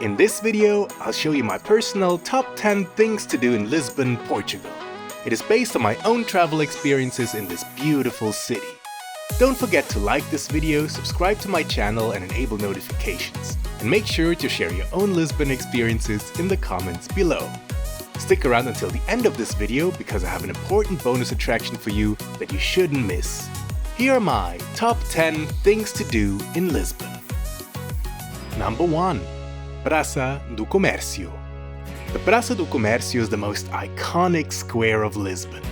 In this video, I'll show you my personal top 10 things to do in Lisbon, Portugal. It is based on my own travel experiences in this beautiful city. Don't forget to like this video, subscribe to my channel and enable notifications. And make sure to share your own Lisbon experiences in the comments below. Stick around until the end of this video because I have an important bonus attraction for you that you shouldn't miss. Here are my top 10 things to do in Lisbon. Number 1. Praça do Comércio. The Praça do Comércio is the most iconic square of Lisbon.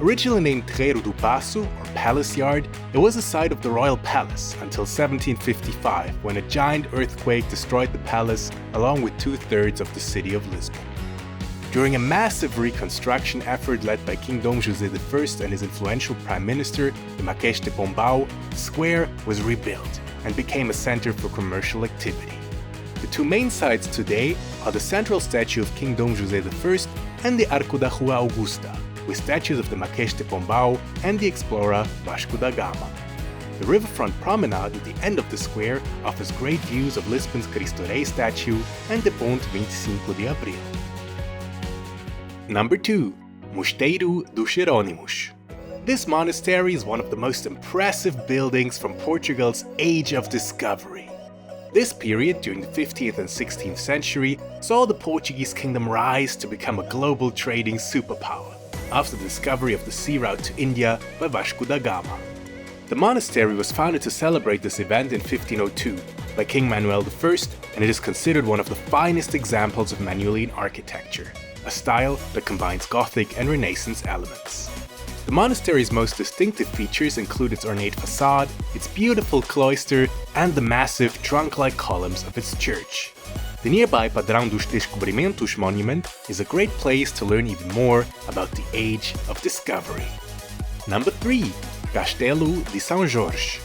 Originally named Terreiro do Paço, or Palace Yard, it was a site of the royal palace until 1755, when a giant earthquake destroyed the palace along with 2/3 of the city of Lisbon. During a massive reconstruction effort led by King Dom José I and his influential prime minister, the Marquês de Pombal, the square was rebuilt and became a center for commercial activity. The two main sites today are the central statue of King Dom José I and the Arco da Rua Augusta, with statues of the Marquês de Pombal and the explorer Vasco da Gama. The riverfront promenade at the end of the square offers great views of Lisbon's Cristo Rei statue and the Ponte 25 de Abril. Number 2. Mosteiro dos Jerónimos. This monastery is one of the most impressive buildings from Portugal's Age of Discovery. This period, during the 15th and 16th century, saw the Portuguese kingdom rise to become a global trading superpower, after the discovery of the sea route to India by Vasco da Gama. The monastery was founded to celebrate this event in 1502 by King Manuel I, and it is considered one of the finest examples of Manueline architecture, a style that combines Gothic and Renaissance elements. The monastery's most distinctive features include its ornate facade, its beautiful cloister, and the massive trunk-like columns of its church. The nearby Padrão dos Descobrimentos monument is a great place to learn even more about the Age of Discovery. Number 3. Castelo de São Jorge.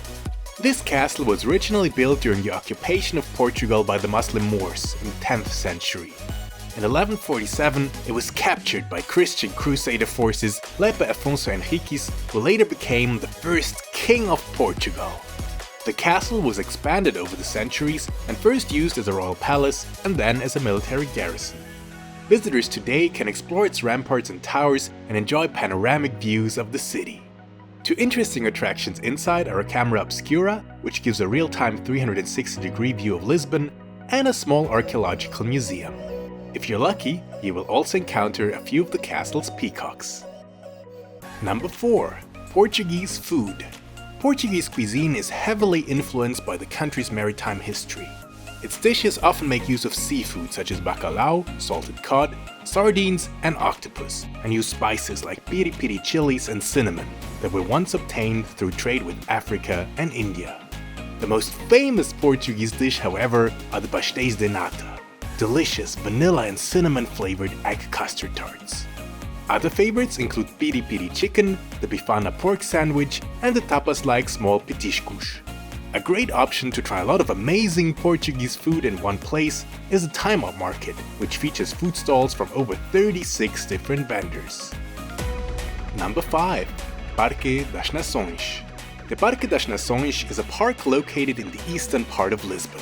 This castle was originally built during the occupation of Portugal by the Muslim Moors in the 10th century. In 1147, it was captured by Christian Crusader forces led by Afonso Henriques, who later became the first King of Portugal. The castle was expanded over the centuries and first used as a royal palace and then as a military garrison. Visitors today can explore its ramparts and towers and enjoy panoramic views of the city. Two interesting attractions inside are a camera obscura, which gives a real-time 360-degree view of Lisbon, and a small archaeological museum. If you're lucky, you will also encounter a few of the castle's peacocks. Number 4. Portuguese food. Portuguese cuisine is heavily influenced by the country's maritime history. Its dishes often make use of seafood such as bacalhau, salted cod, sardines, and octopus, and use spices like piri chilies and cinnamon that were once obtained through trade with Africa and India. The most famous Portuguese dish, however, are the pastéis de nata, delicious vanilla and cinnamon-flavored egg custard tarts. Other favorites include piri chicken, the bifana pork sandwich, and the tapas-like small petiscos. A great option to try a lot of amazing Portuguese food in one place is the Time Out Market, which features food stalls from over 36 different vendors. Number 5. Parque das Nações. The Parque das Nações is a park located in the eastern part of Lisbon.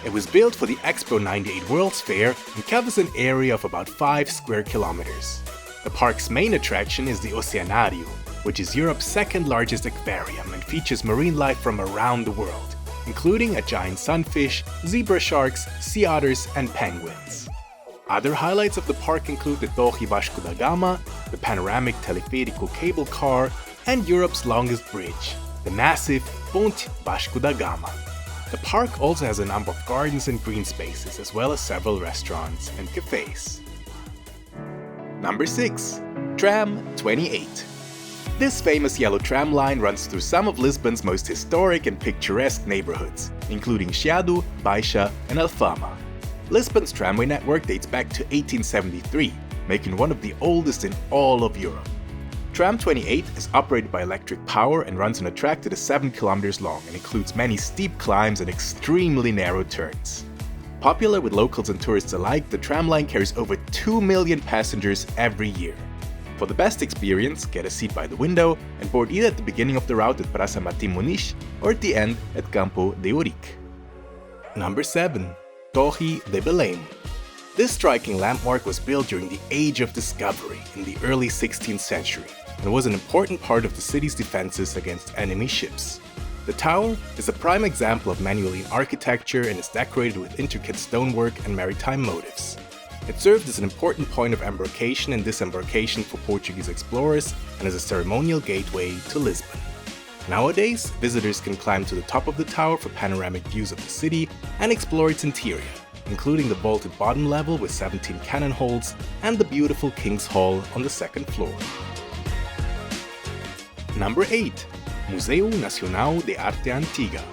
It was built for the Expo 98 World's Fair and covers an area of about 5 square kilometers. The park's main attraction is the Oceanário, which is Europe's second largest aquarium and features marine life from around the world, including a giant sunfish, zebra sharks, sea otters, and penguins. Other highlights of the park include the Torre Vasco da Gama, the panoramic teleférico cable car, and Europe's longest bridge, the massive Ponte Vasco da Gama. The park also has a number of gardens and green spaces, as well as several restaurants and cafes. Number 6. Tram 28. This famous yellow tram line runs through some of Lisbon's most historic and picturesque neighborhoods, including Chiado, Baixa, and Alfama. Lisbon's tramway network dates back to 1873, making one of the oldest in all of Europe. Tram 28 is operated by electric power and runs on a track that is 7 kilometers long and includes many steep climbs and extremely narrow turns. Popular with locals and tourists alike, the tram line carries over 2 million passengers every year. For the best experience, get a seat by the window and board either at the beginning of the route at Praça Martim Muniz or at the end at Campo de Ourique. Number 7. Torre de Belém. This striking landmark was built during the Age of Discovery in the early 16th century and was an important part of the city's defenses against enemy ships. The tower is a prime example of Manueline architecture and is decorated with intricate stonework and maritime motifs. It served as an important point of embarkation and disembarkation for Portuguese explorers and as a ceremonial gateway to Lisbon. Nowadays, visitors can climb to the top of the tower for panoramic views of the city and explore its interior, including the vaulted bottom level with 17 cannon holes and the beautiful King's Hall on the second floor. Number 8. Museu Nacional de Arte Antiga.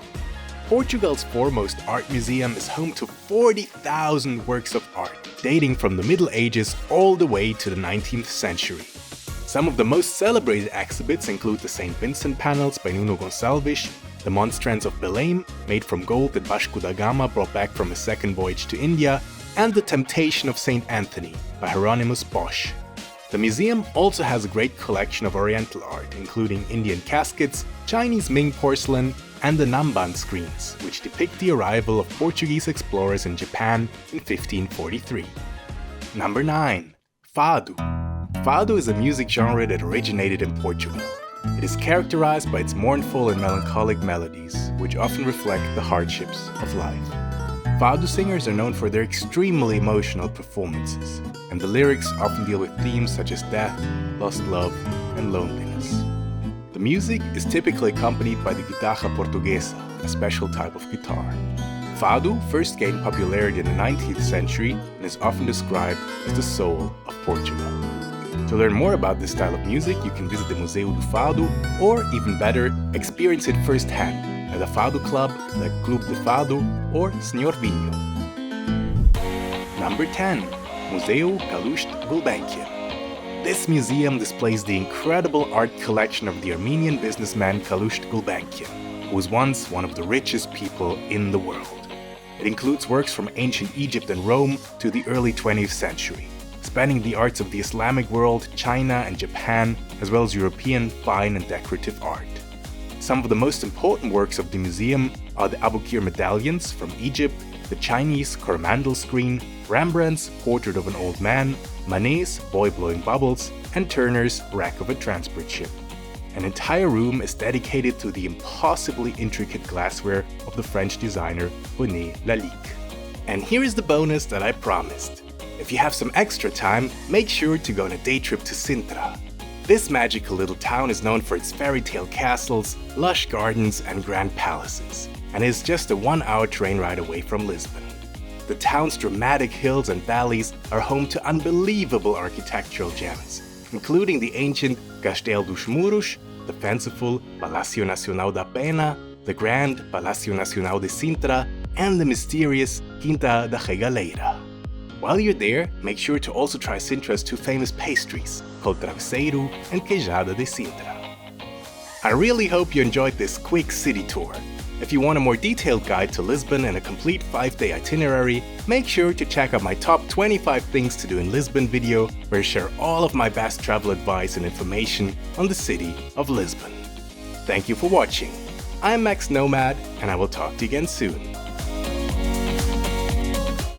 Portugal's foremost art museum is home to 40,000 works of art, dating from the Middle Ages all the way to the 19th century. Some of the most celebrated exhibits include the St. Vincent panels by Nuno Gonçalves, the monstrance of Belém, made from gold that Vasco da Gama brought back from his second voyage to India, and the Temptation of St. Anthony by Hieronymus Bosch. The museum also has a great collection of Oriental art, including Indian caskets, Chinese Ming porcelain, and the Namban screens, which depict the arrival of Portuguese explorers in Japan in 1543. Number 9. Fado. Fado is a music genre that originated in Portugal. It is characterized by its mournful and melancholic melodies, which often reflect the hardships of life. Fado singers are known for their extremely emotional performances, and the lyrics often deal with themes such as death, lost love, and loneliness. The music is typically accompanied by the guitarra portuguesa, a special type of guitar. Fado first gained popularity in the 19th century and is often described as the soul of Portugal. To learn more about this style of music, you can visit the Museu do Fado, or even better, experience it firsthand at a Fado club like Clube de Fado or Senhor Vinho. Number 10. Museu Calouste Gulbenkian. This museum displays the incredible art collection of the Armenian businessman Calouste Gulbenkian, who was once one of the richest people in the world. It includes works from ancient Egypt and Rome to the early 20th century, spanning the arts of the Islamic world, China and Japan, as well as European fine and decorative art. Some of the most important works of the museum are the Abukir medallions from Egypt, the Chinese Coromandel screen, Rembrandt's Portrait of an Old Man, Manet's Boy Blowing Bubbles, and Turner's Wreck of a Transport Ship. An entire room is dedicated to the impossibly intricate glassware of the French designer René Lalique. And here is the bonus that I promised. If you have some extra time, make sure to go on a day trip to Sintra. This magical little town is known for its fairy tale castles, lush gardens, and grand palaces, and is just a 1-hour train ride away from Lisbon. The town's dramatic hills and valleys are home to unbelievable architectural gems, including the ancient Castelo dos Muros, the fanciful Palácio Nacional da Pena, the grand Palácio Nacional de Sintra, and the mysterious Quinta da Regaleira. While you're there, make sure to also try Sintra's two famous pastries, called Travesseiro and Queijada de Sintra. I really hope you enjoyed this quick city tour. If you want a more detailed guide to Lisbon and a complete 5-day itinerary, make sure to check out my top 25 things to do in Lisbon video, where I share all of my best travel advice and information on the city of Lisbon. Thank you for watching. I'm Max Nomad, and I will talk to you again soon.